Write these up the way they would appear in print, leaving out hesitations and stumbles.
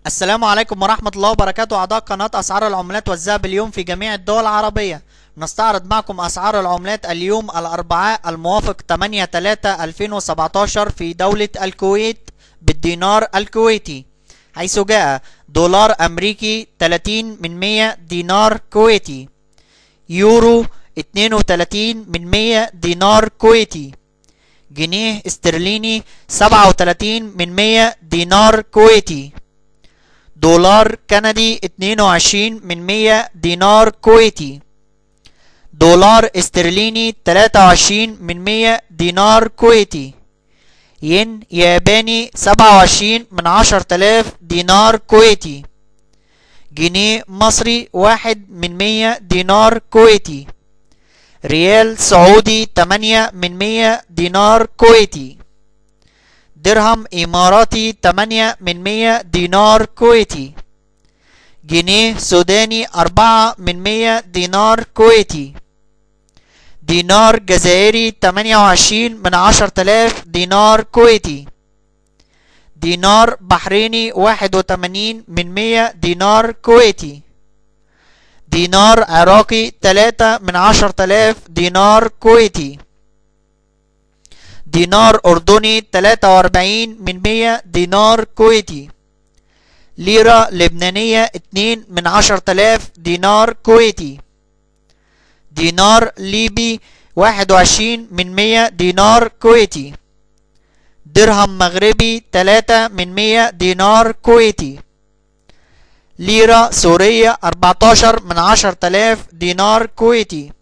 السلام عليكم ورحمة الله وبركاته. أعضاء قناة أسعار العملات والذهب اليوم في جميع الدول العربية. نستعرض معكم أسعار العملات اليوم الأربعاء الموافق 8/3/2017 في دولة الكويت بالدينار الكويتي، حيث جاء دولار أمريكي 30 من 100 دينار كويتي، يورو 32 من 100 دينار كويتي، جنيه استرليني 37 من 100 دينار كويتي، دولار كندي 22 من 100 دينار كويتي، دولار استرليني 23 من 100 دينار كويتي، ين ياباني 27 من 10,000 دينار كويتي، جنيه مصري 1 من 100 دينار كويتي، ريال سعودي 8 من 100 دينار كويتي، درهم إماراتي 8 من 100 دينار كويتي، جنيه سوداني 4 من 100 دينار كويتي، دينار جزائري 28 من 10,000 دينار كويتي، دينار بحريني 81 من 100 دينار كويتي، دينار عراقي 3 من 10,000 دينار كويتي، دينار أردني 43 من 100 دينار كويتي، ليرة لبنانية 2 من 10,000 دينار كويتي، دينار ليبي 21 من 100 دينار كويتي، درهم مغربي 3 من 100 دينار كويتي، ليرة سورية 14 من 10,000 دينار كويتي،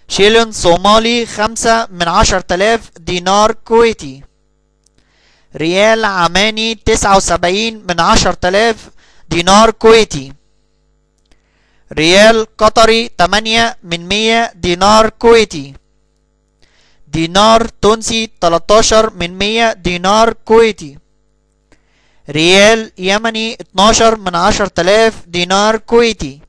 شيلن صومالي 5 من 10,000 دينار كويتي، ريال عماني 79 من 10,000 دينار كويتي، ريال قطري 8 من 100 دينار كويتي، دينار تونسي 13 من 100 دينار كويتي، ريال يمني 12 من 10,000 دينار كويتي،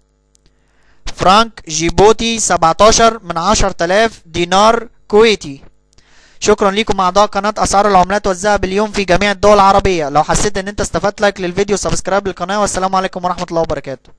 فرانك جيبوتي 17 من 10,000 دينار كويتي. شكرا لكم اعضاء قناة اسعار العملات والذهب اليوم في جميع الدول العربية. لو حسيت ان انت استفدت لايك للفيديو، سبسكرايب للقناة، والسلام عليكم ورحمة الله وبركاته.